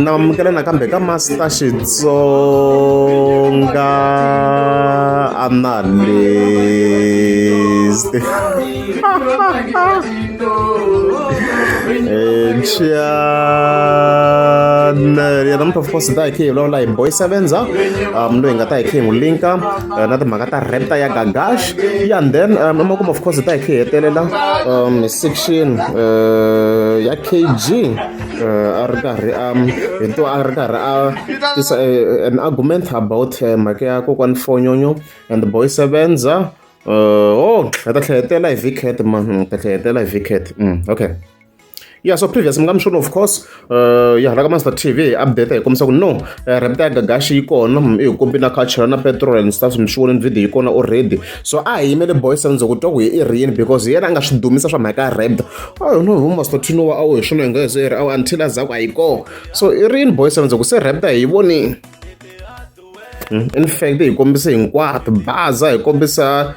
namukela nakambe ka Master Xitsonga analyst yena mntu of course ta hi vulavula hi Boy Sevenza loyi nga ta hi n'wi linka na timhaka ta rap ta ya Gagash and then emakumu of course ta hi hetelela section ya KG a ri karhi an argument about mhaka ya kokwani Fonyonyo and the Boy Sevenza ta tlheletela hi Vicat man ta tlheletela hi Vicat okay. Yeah, so previous I'm sure of course like Master TV update hi kombisa ku no rap ta Gagash yi kona i kombina culture na petrol and stuff I'm sure in video yi kona already so a hi yimele Boy Sevenza ku twa ku i rini because yena anga swi dumisa swa mhaka rap no who must to know awu hi swona ngeze ri awu until azakwa ayiko so i rini Boy Sevenza ku se rap ta hi voni in fact hi kombisa hinkwato baza hi kombisa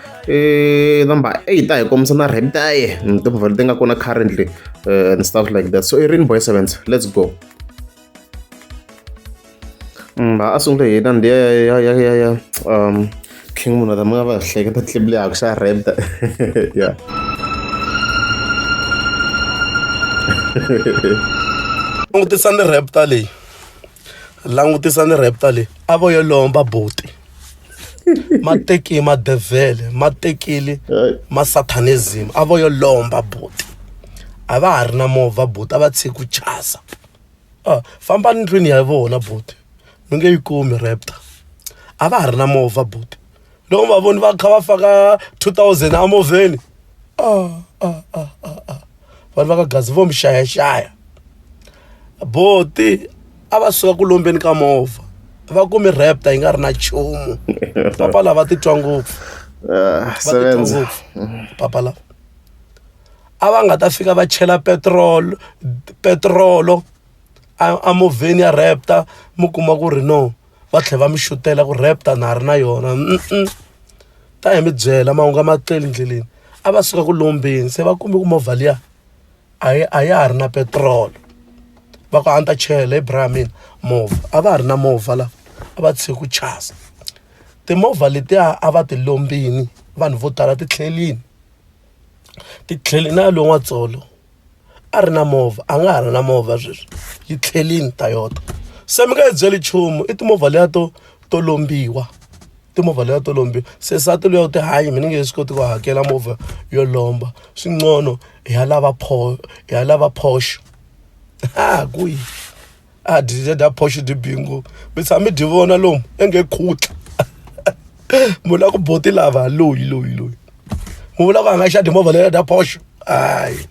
number 8 hi kombisa na rap ta ye timovha leti nga kona currently and stuff like that so i rini Boy Sevenza let's go a sungule hina ndi ya king munhu ta mi nga va hleketa clip leyi xa rap ta yeah langutisa ni rap ta leyi a vo yo lomba buti mateki madevhele matekile masatanism a vo yo lomba buti a va ha ri na movha buti a va tshiki ku chasa famba ndlwini ya vona buti mi nge yi kumi rapta a va ha ri na movha buti loko va voni va kha va faka 2000 a movheni vanhu va ka gazi vo mi xayaxaya buti a va suka ku lombeni ka movha va kumi rapta yi nga ri na nchumu papa lava titwa ngopfu papa lava a va nga ta fika va chela petrolo a movheni ya rapta mi kuma ku ri no va tlhela va mi xutela ku rapta na ha ri na yona ta hi mi byela mahungu ma tele ndleleni a va suka ku lombeni se va kumbe ku movha liya a ya ha ri na petrolo va ku a ni ta chela hi Brahmin movha a va ha ri na movha lava a va tshiki ku chasa timovha letiya a va ti lombini vanhu vo tala titlhelini na lowu n'watsolo a ri na movha a nga ha ri na movha sweswi yi tlhelini Toyota se mi nga hi byeli nchumu i timovha liya to lombiwa timovha liya to lombiwa se sati luya u ti hayi mi ni nge swi koti ku hakela movha yo lomba swin'cono hi ya lava Porsche kuyi da Porsche di bingo mi tshami di vona lomu enge khutla munhu la ku boti lava loyi mu vula ku a nga xa timovha leya da Porsche hayi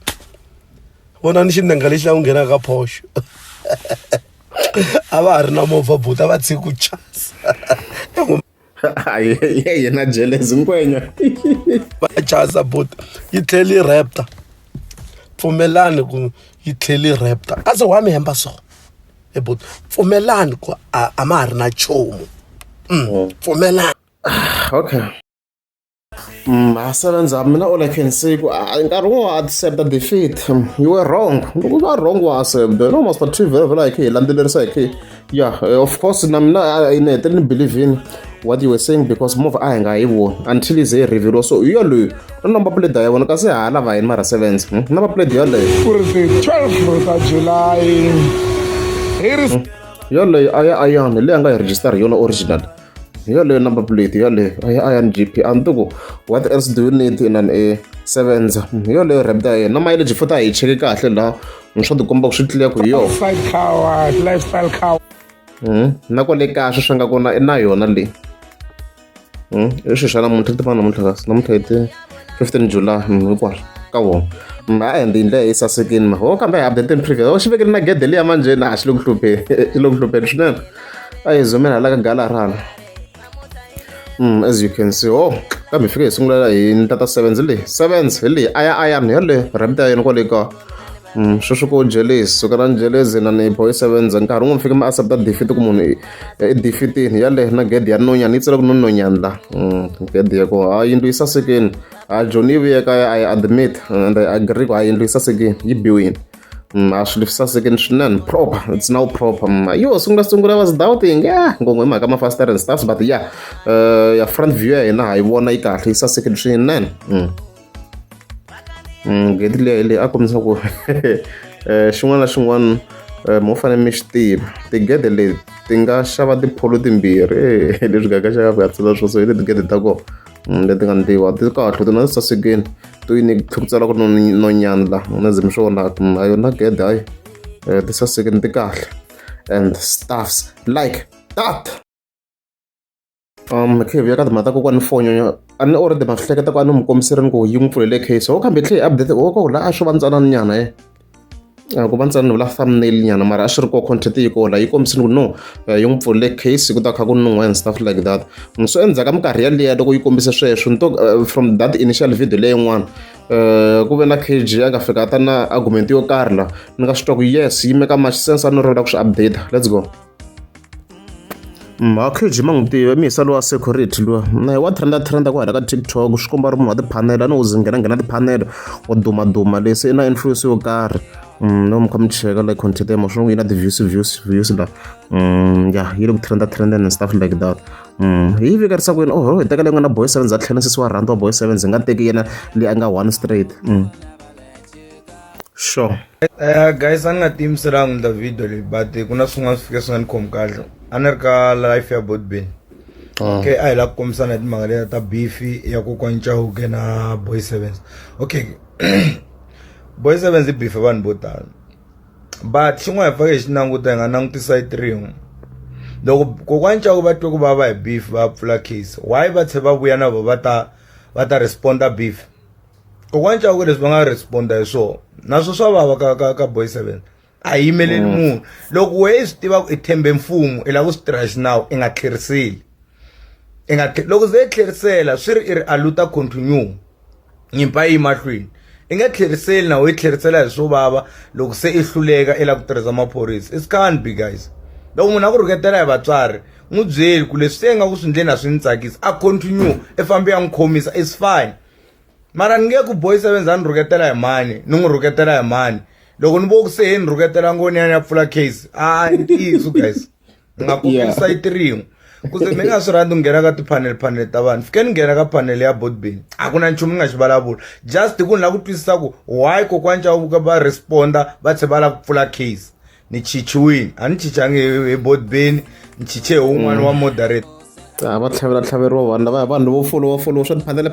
vona ni xinenga lexi la ku nghena ka Porsche a va ha ri na movha buti a va tshiki ku chasa yena jealous ngwenya va chasa buti yi tlheli rapta pfumelani ku yi tlheli rapta a se wa mi hemba so but pfumelani ku a ma ha ri na nchumu pfumelani okay Sevenza mina all I can say ku nkarhi wun'we accept defeat you were wrong loko va wrong wa accept no must but very like hi landzelerisa hi yeah of course na mina I didn't believe in what you were saying because movha a hi nga yi voni until is a reveal so iyo loyi u number plate ya vona kasi ha lava yini mara Sevenza number plate yoleyo ku ri ti 12 ta July yoleyo ayani leyi a nga yi register yona original yoleyo number plate yoleyo INGP antuku what else do you need in an Sevenza yoleyo rap ta yena na mileage futhi a hi cheki kahle la swa tikomba ku swi tliya ku hi yona lifestyle car na kwale kahle swi nga kona na yona leyi i swilo swa namuntlha ti namuntlha kasi namuntlha hi 15 July hikwaswo ka wona a ende hi ndlela yi sasekini ma kambe hi update previous xi vekile na gede liya manjheni a xi le ku hlupheni swinene a hi zomela hala ka galarana as you can see kambe hi fike hi sungula hi ntata Sevenza leyi hi leyi ayani yoleyo rap ta yena kwale ka sweswo ko jealous sukela ni jealous na ni boy 7 nkarhi wun'we fika ma accepta defeat ku munhu i defeatini yale na gede ya nonyana yi tsela ku nonyana la gede ya ko yindlu yi sasekini Johnny vuye kaya I admit and I agree ku yindlu yi sasekini yi biwini swilo swi sasekini swinene proper, it's now proper. Yo sungula I was doubting ngongwe hi mhaka ma-faster and stuff but ya front view ya hina ha yi vona yi kahle yi sasekini swinene. Gede leyi a kombisa ku xin'wana na xin'wana mo fanele mi xi tiva tigede leti ti nga xava tipholo timbirhi leswi nga ka xava ya tsala swo so hi leti tigede ta kona leti nga ndliwa ti kahle ti na sasekini to yini ku tsala ku nonyana la na zimi swo vonaka a yona gede hayi ti sasekini ti kahle and stuffs like that. Khe vuya ka timhaka ta kokwani Fonyo a ni already ma hleketa ku a ni mi komiserini ku yi n'wi pfulele case wo kambe tlhe update ko la a swi va ntsanana nyana ku va ntsanana vula thumbnail nyana mara a swi ri ko content yi kola yi kombisini ku no yi n'wi pfulele case ku ta kha ku nun'wa and stuff like that. So endzhaku ka minkarhi yaliya loko yi kombise sweswo ni to from that initial video leyin'wana ku ve na KG ya nga fika ta na argument yo karhi la ni nga swi twa ku yes yi make much sense a ni ri ku swi update. Let's go. KG ma n'wi tiva misa lowa security luwa wa trenda ku hala ka TikTok swi komba ri munhu wa tiphanele a ni u nghena tiphanele u dumaduma leswi i na influence yo karhi no mi kha mi cheka like content ya maswo yi na ti-views la yi le ku trenda and stuff like that. Hi vikarisa ku yini hi teka leyi nga na boy 7 za tlhela nsisi wa rhandza wa boy 7 ndzi nga teki yena leyi a nga one straight. Sure. Guys, I'm not team surround the video, but kuna swin'wana swi fika swi nga ni khomi kahle a ni ri ka life ya Botbin. Okay, a hi la ku kombisana hi timhaka leyi ta beef ya kokwani Chauke na boy 7. Okay boy 7 i beef vanhu vo tala but xin'wana hi fake hi xi languta hi nga langutisa side rin'we loko kokwani Chauke va twe ku vava hi beef va pfula case why va tlhe va vuya na vo va ta responda beef kokwani Chauke leswi va nga responda hi swona naswo swa vava ka boy 7 a yi yimeleli munhu loko we swi tiva ku i thembe mfumo i lava ku swi tirha xinawu i nga tlheriseli loko ze i tlherisela swi ri i ri aluta continue nyimpa yi mahlweni i nga tlheriseli na we i tlherisela hi swo vava loko se i hluleka i lava ku tirhisa maphorisa it can't be guys. Loko munhu a ku rhuketela hi vatswari n'wi byeli ku leswi se nga ku swi ndleni a swi ni tsakisa a continue i fambi ya n'wi khomisa it's fine mara ni nge ku boy 7 za ni rhuketela hi mani ni n'wi rhuketela hi mani loko ni vo ku se ni rhuketela ngoni ya pfula case i ntiyiso guys nga kombisa yi rin'we kuze mi nga swi rhandzi nghena ka tiphanele ta vanhu fike ni nghena ka panel ya Botbin a ku na nchumu ni nga xi vulavula just ku ni la ku twisisa ku why kokwani Chauke va responda va tlhe va la ku pfula case ni chichiwini a ni chichangi hi Botbin ni chiche hi wun'wana wa moderator va tlhaveriwa vanhu vo follow swa tiphanele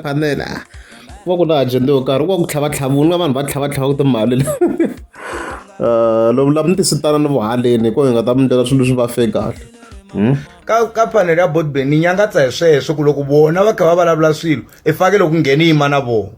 va ku na agenda yo karhi ku tlhavatlhavuni vanhu va tlhavatlhava ku timali lomu la mi tisitana ni vuhaleni ko hi nga ta mi ndlela swilo leswi va fe kahle ka panel ya Botbin ni nyangatsa hi sweswo ku loko vona va kha va vulavula swilo i fake loko ngheni yima na vona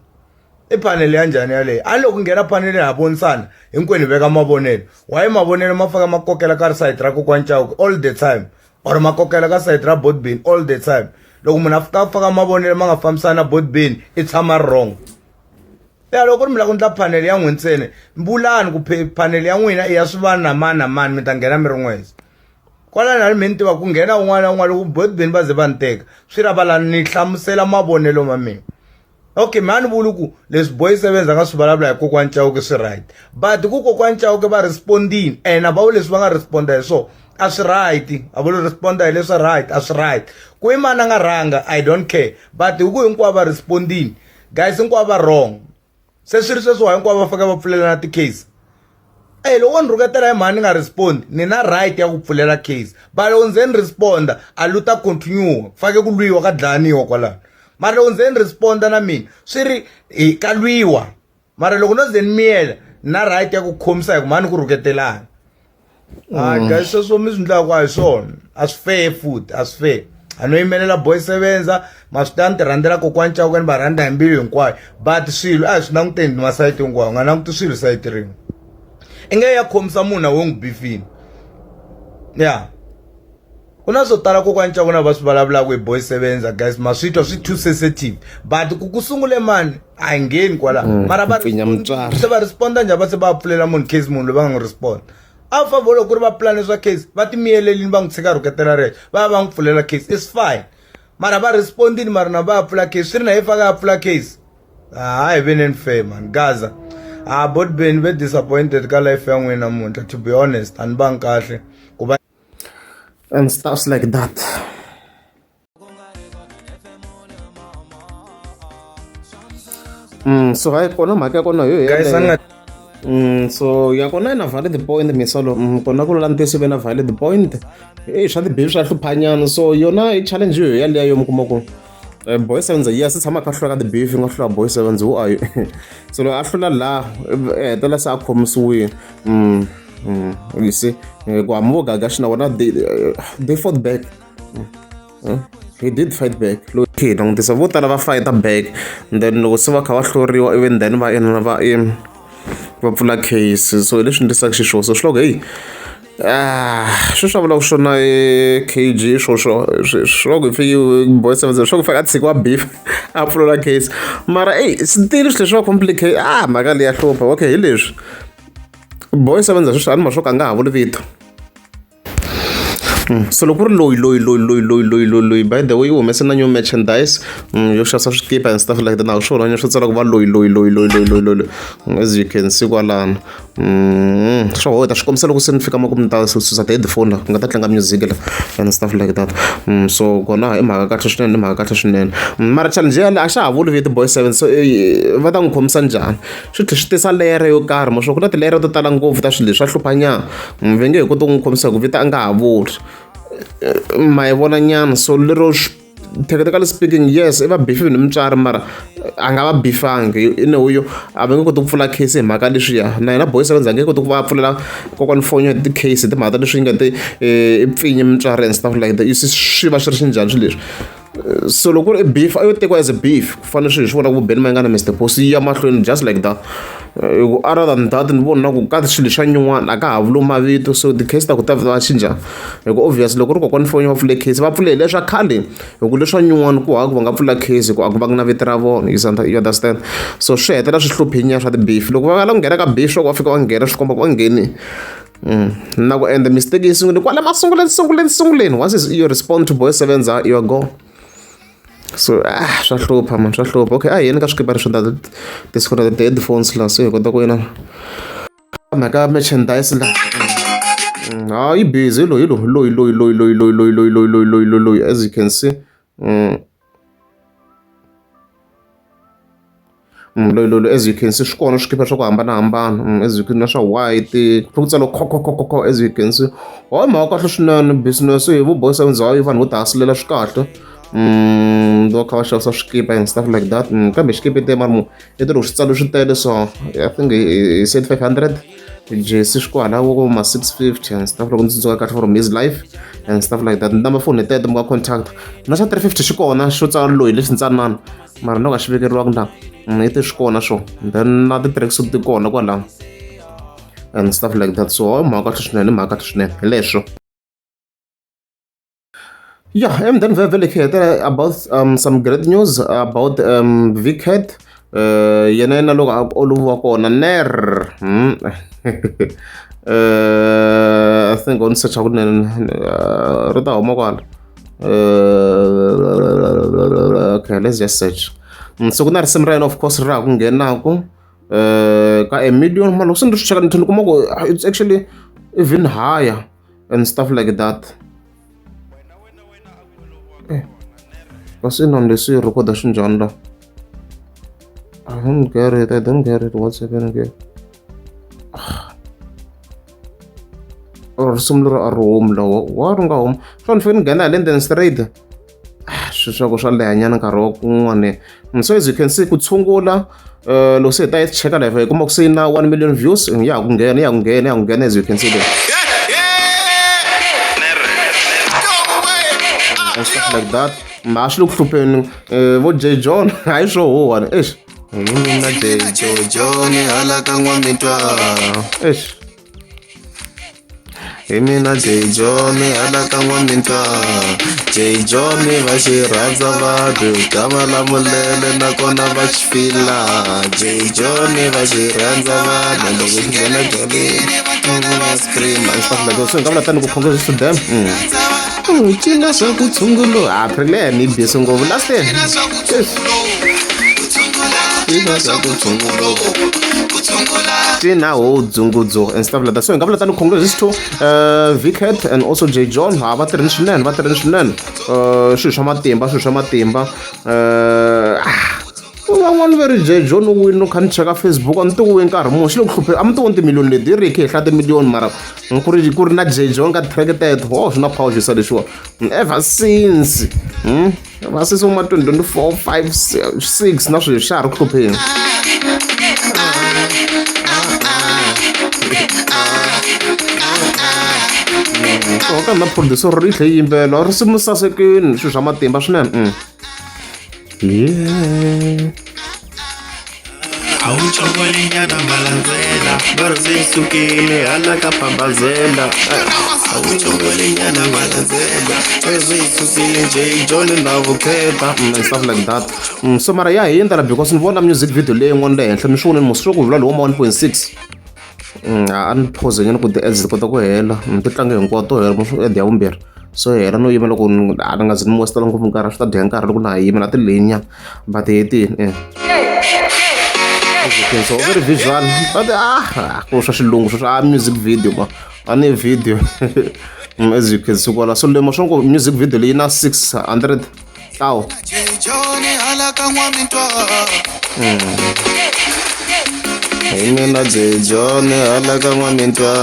i panel ya njhani yaleyo a loko nghena panel ha vonisana hinkwenu veka mavonelo why mavonelo ma faka ma kokela ka side ra kokwani Chauke all the time or ma kokela ka side ra Botbin all the time loko munhu a faka mavonelo ma nga fambisana na Botbin i tshama wrong. Loko mi la ku ndla panel ya n'we ntsena mbulani ku panel ya n'wina i ya swi vana na mani mi ta nghena mi ri n'wese kwala na mi tiva ku nghena un'wana loko Botbin va ze va nteka swi ravala ni hlamusela mavonelo ma mina. Okay mani vuli ku leswi boy 7 nga swi vulavula hi kokwani Chauke swi right but ku kokwani Chauke va respondini and va leswi va nga responda hi swona a swi right a vula responda hi leswi right a swi right ku i mani a nga rhanga I don't care but ku hinkwavo va respondini guys hinkwavo va wrong se swi ri sweswo hinkwavo va faka va pfulela na ti-case loko ni rhuketela hi mani ni nga respond ni na right ya ku pfulela case but loko ndze ni responda a luta continue fake ku lwiwa ka dlaniwa kwalano mara loko ndze ni responda na mina swi ri ka lwiwa mara loko no ze ni miyela na right ya ku khomisa hi ku mani ku rhuketelana guys sweswo mi swi ndlaka hi swona a swi fair futhi a swi fair a no yimelela boy 7 ma swi ta ni ti rhandzela kokwani Chauke ni va rhandza hi mbilu hinkwayo but swilo a hi swi languteni masayiti hinkwayo nga languti swilo sayiti rin'we i nge ya khomisa munhu wo n'wi bifini ku na swo tala kokwani Cakuna va swi vulavulaka hi Boy7 guys ma swi twa swi too sensitive but ku sungule mani a ngheni kwala mara se va responda njhani va se va pfulela munhu case munhu loyi va nga n'wi respond a favor loko ku ri va plan swa case va timiyelelini va n'wi tshika rhuketela rexo va va n'wi pfulela case is fine mara va respondini mara na va pfula case swi ri na hi faka a pfula case hayi veneni fair man Gaza both been very disappointed ka life ya n'wina namuntlha to be honest a ni vangi kahle ku va and stuff like that. So hayi kona mhaka ya kona guys so ya kona yi na valid point misolo kona ku lulantisi ve na valid point swa tibibi swa hluphanyana so yona i challenge yo yaleyo yo mi kuma ku Boy7 yes tshama kha hlula ka tibibi yi nga hlula Boy7 who are you so lo a hlula la hetelela se a khomisiwile you see ku hamba vo Gagashi na vona they fought back he did fight back okay langutisa vo tala va fighta back and then loko se va kha va hluriwa even then va va pfula case so leswi endlisaka xiswo so swi loko hey swi swa vula ku swona KG swi loko fiki Boy7 swi loko fika a tshikiwa beef a pfula case mara still swi leswi va complicate mhaka leyi ya hlupha okay hi leswi Boy7 swi ani ma swo ka nga ha vuli vito so loko ku ri loyi by the way u humese na new merchandise yo xavisa swikipa and stuff like that na swona swi tsala ku va loyi as you can see kwalana swo hoda swi kombisa loko se ni fika makumu ni ta susa headphone ku nga ta tlanga music and stuff like that so kona i mhaka kahle swinene mara challenge ya a xa ha vuli vito Boy7 so va ta n'wi khomisa njhani swi tlhe swi tisa lere yo karhi ma swo ku na tilere to tala ngopfu ta swilo leswi swa hluphanyana ve nge hi koti ku n'wi khomisa ku vita a nga ha vuli ma yi vona nyana so lero technically speaking yes i va beef ni mutswari mara a nga va beefangi ine huyo a va nge koti ku pfula case hi mhaka leswiya na yena Boy7 a nge koti ku va pfulela kokwani fonyo ti case ti mhaka leswi nga ti pfinyi mutswari and stuff like that you see swi va swi ri xinjhani swi leswi so loko ku ri beef ayo tekiwa as a beef ku fanele swi hi swi vona ku Benny Mayengani na Mr Boss yi ya mahlweni just like that other than that ni vona ku ka swilo xa nyuwana a ka ha vuli mavito so the case ta ku ta va xinjhani hikuva obviously loko ku ri kokwani fonyo va pfule case va pfule leswa khale hikuva leswa nyuwana ku hava ku va nga pfula case ku a ku va na vito ra vona you understand so swi hetela swi hluphinya swa ti-beef loko va nga la ku nghena ka beef swa ku va fika va nghena swi komba ku va ngheni na ku endla mistake yi sungule kwala masunguleni once you respond to Boy7 you are gone so swa hlupha man swa hlupha okay a hi yeni ka swikipa leswi ta tisikona ti-headphones la so hi kota ku yena mhaka merchandise la yi busy loyi as you can see as you can see swi kona swikipa swa ku hambanahambana as you can na swa white ku tsala kho as you can see hayi mhaka kahle swinene business hi vo Boy7 hayi vanhu vo ti hasilela swi kahle loko kha va xavisa swikipa and stuff like that kambe xikipa te mara i loko swi tsalo swi tele so I think he said 500 jesi swi kwalaho ma 650 and stuff loko ndzi tsuka kahle from his life and stuff like that number phone tete mo contact na xa 350 xi kona xo tsala loyi leswi ntsanana mara no ka xi vekeriwaka na ite swi kona swo then na ti-tracksuit ti kona kwalaho and stuff like that so mhaka kahle swinene hi leswo yeah, and then very about some great news about Vickhead. Yena loko oluwa kona ner. I think on such a good rota homa kwala. Okay, let's just search. So kuna Simran of course ra ku nghena ku ka a million man loko swi cheka nthini kuma ku it's actually even higher and stuff like that. Kasi non-lesi record xinjhani la I don't get it what's happening here or similar a room la wa ringa home swa ni fike ni nghena hi le straight swi swa ku swa lehanyana nkarhi wa kun'wana so as you can see ku tshungula loko se hi ta yi cheka live hi kuma ku se na 1 million views ya ku nghena as you can see there and stuff like that ma swi le ku hlupheni vo J John hayi swo huwa na J John hala ka n'wamitwa hi mina J John hala ka N'wamitwa, J John va xi rhandza vanhu gama lamulele nakona va xi fila, J John va xi rhandza vanhu loko xi nghena jolini va scream and stuff like that. So hi nga vula tani ku congratulations to them. Cina swa ku tshungulo aprile ni bisi ngopfu last year. Cina swa ku tshungulo Cina ho dzungudzo and stuff like that. So hi nga vula tani congratulations to Vicat and also J John. Va tirhini swinene swilo swa matimba van'wana va ri J John u wini no kha ni cheka Facebook a ni ti wini nkarhi muni xi le ku hlupheni a mi ti voni timiliyoni leti hi ri hi kha hi hlaya timiliyoni mara ku ri na J John ka track teto swi na power xisa lexiwa ever since ma 2024 5 6 na swilo xa ha ri ku hlupheni. Kambe na producer ri tlhe yi yimbela risimu sasekini swilo swa matimba swinene. Yeah. Awuchongolinyana malandzela barzisukile hala ka pambazela awuchongolinyana malandzela barzisukile J John na vukheta and stuff like that. So mara ya hi endla because ni vona music video leyi n'wana le henhla mi swi voneni moswi ku vula lowu ma 1.6 a ni pause nyana ku ti-ads ti kota ku hela ti tlanga hinkwato hela ed ya vumbirhi. So hela no yima loko ni nga zi ni mostela ngopfu nkarhi swi ta dya nkarhi loko na ha yima na tilenya but hetini so very visual but ku swa xilungu swa music video ma a ni video as you can see kwala so lemo swa ku music video leyi na 600,000 hi mina J John hala ka N'wamitwa,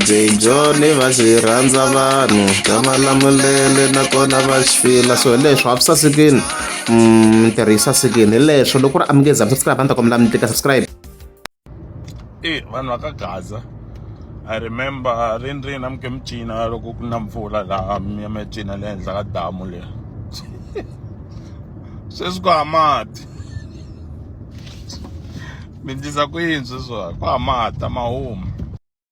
J John va xi rhandza vanhu gama lamulele nakona va xi fila. So hi leswo a swi sasekini mintirho yi sasekini hi leswo loko ku ri a mi nge za mi subscribe a ni ta kombela mi tika subscribe. Vanhu va ka Gaza I remember rini a mi ke mi cina loko ku na mpfula laha mi cina le henhla ka damu leyi sweswi ku mati mi endlisa ku yini sweswiwa ku mati ma huma.